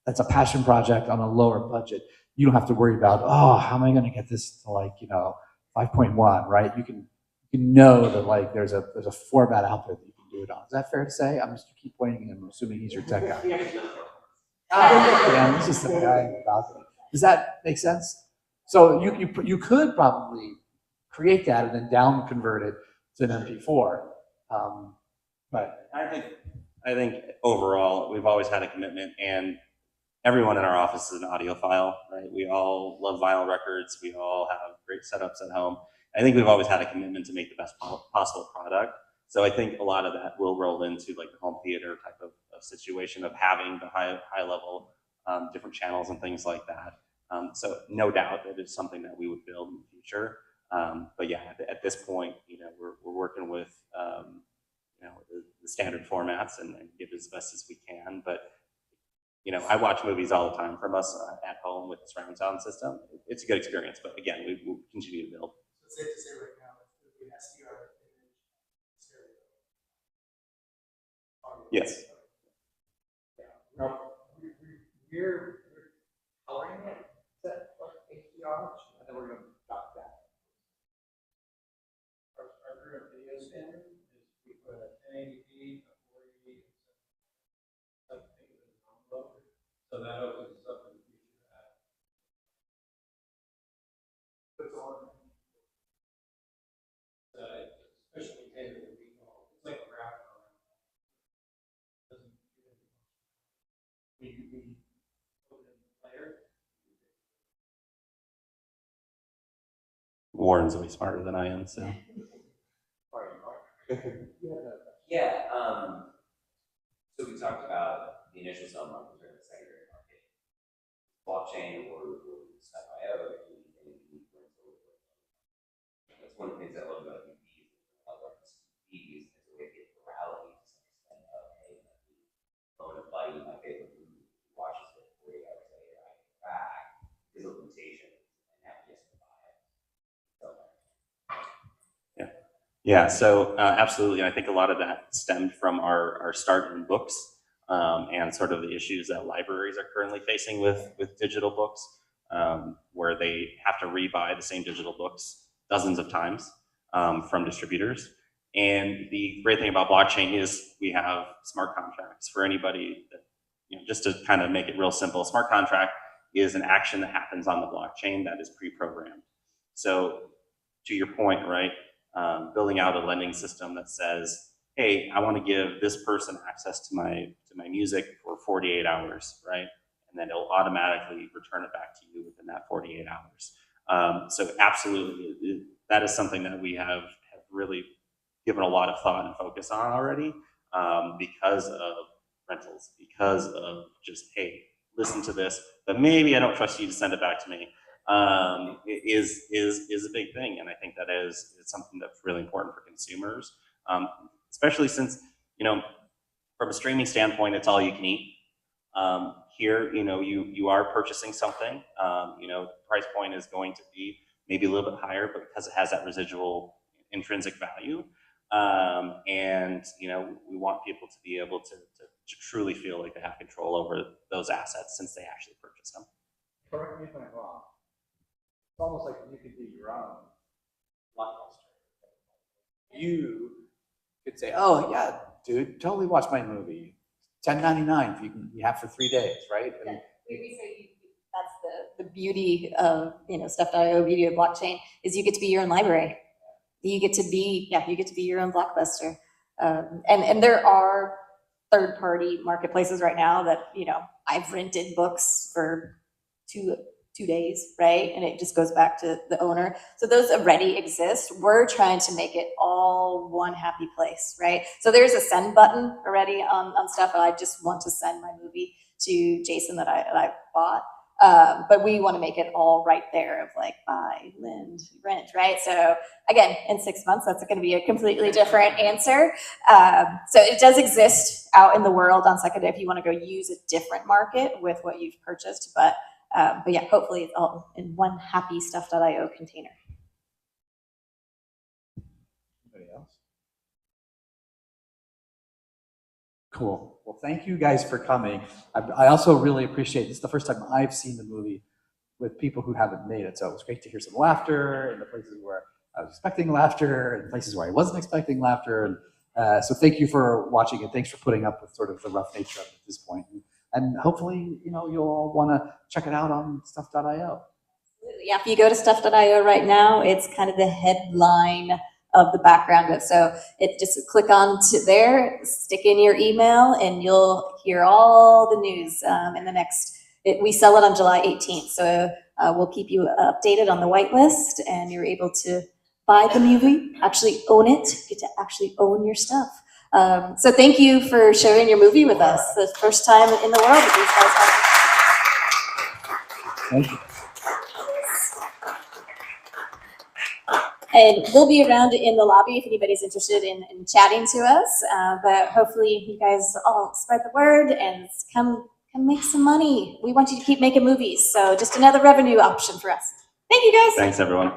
that's a passion project on a lower budget, you don't have to worry about, oh, how am I going to get this to like, you know, 5.1, right? You can know that like there's a format out there that you can do it on. Is that fair to say? I'm just keep pointing and I'm assuming he's your tech guy. Yeah, he's just a guy in the balcony. Does that make sense? So you could probably create that and then down convert it to an MP4. But I think overall we've always had a commitment, and everyone in our office is an audiophile, right? We all love vinyl records. We all have great setups at home. I think we've always had a commitment to make the best possible product. So I think a lot of that will roll into like the home theater type of situation of having the high level different channels and things like that. So no doubt that it's something that we would build in the future. But yeah, at this point, you know, we're working with you know, the standard formats and give it as best as we can. But you know, I watch movies all the time from us at home with the surround sound system. It's a good experience, but again, we will continue to build. So it's safe to say right now it's the SDR image stereo. Yes. We're coloring it set HDR, and then we're going to drop that. Our current video standard is we put a 1080p, a 480, something with an envelope. So that opens us up in the future. Especially tailored to people. It's like a graphic. We put it in the player. Warren's way smarter than I am, so. Yeah, so we talked about the initial sell market or the secondary market. Blockchain or Snap.io, that's one of the things I love about EVs. I love EVs as a way to get virality to some extent of, hey, own a buddy, my favorite movie, watches it 40 hours later, I get back, is a limitation, and now he has to buy it. So, Yeah, so absolutely. I think a lot of that stemmed from our start in books and sort of the issues that libraries are currently facing with digital books, where they have to rebuy the same digital books dozens of times from distributors. And the great thing about blockchain is we have smart contracts for anybody that, just to kind of make it real simple, a smart contract is an action that happens on the blockchain that is pre-programmed. So to your point, right, building out a lending system that says, hey, I want to give this person access to my music for 48 hours, right? And then it'll automatically return it back to you within that 48 hours. So absolutely, that is something that we have really given a lot of thought and focus on already, because of rentals, because of just, hey, listen to this, but maybe I don't trust you to send it back to me, is a big thing. And I think that is something that's really important for consumers, especially since, from a streaming standpoint, it's all you can eat. Here, you are purchasing something, the price point is going to be maybe a little bit higher, but because it has that residual intrinsic value. And we want people to be able to truly feel like they have control over those assets since they actually purchased them. Correct me if I'm wrong. It's almost like you could be your own blockbuster. You could say, "Oh yeah, dude, totally watch my movie. $10.99 you have for 3 days, right?" And We say that's the beauty of stuff.io, beauty of blockchain, is you get to be your own library. You get to be your own blockbuster. And there are third-party marketplaces right now that, I've rented books for two days, right? And it just goes back to the owner. So those already exist. We're trying to make it all one happy place, right? So there's a send button already on stuff. I just want to send my movie to Jason that I bought. But we want to make it all right there of like buy, lend, rent, right? So again, in 6 months, that's going to be a completely different answer. So it does exist out in the world on second if you want to go use a different market with what you've purchased. But yeah, hopefully it's all in one happy stuff.io container. anybody else? Cool. Well, thank you guys for coming. I also really appreciate this. Is the first time I've seen the movie with people who haven't made it. So it was great to hear some laughter in the places where I was expecting laughter and places where I wasn't expecting laughter. And so thank you for watching and thanks for putting up with sort of the rough nature of it at this point. And hopefully, you'll all want to check it out on stuff.io. Yeah, if you go to stuff.io right now, it's kind of the headline of the background of it. So it just click on to there, stick in your email, and you'll hear all the news in the next. We sell it on July 18th, so we'll keep you updated on the whitelist, and you're able to buy the movie, actually own it, get to actually own your stuff. So thank you for sharing your movie with us. The first time in the world that these guys have. Thank you. And we'll be around in the lobby if anybody's interested in chatting to us. But hopefully you guys all spread the word and come make some money. We want you to keep making movies. So just another revenue option for us. Thank you guys. Thanks, everyone.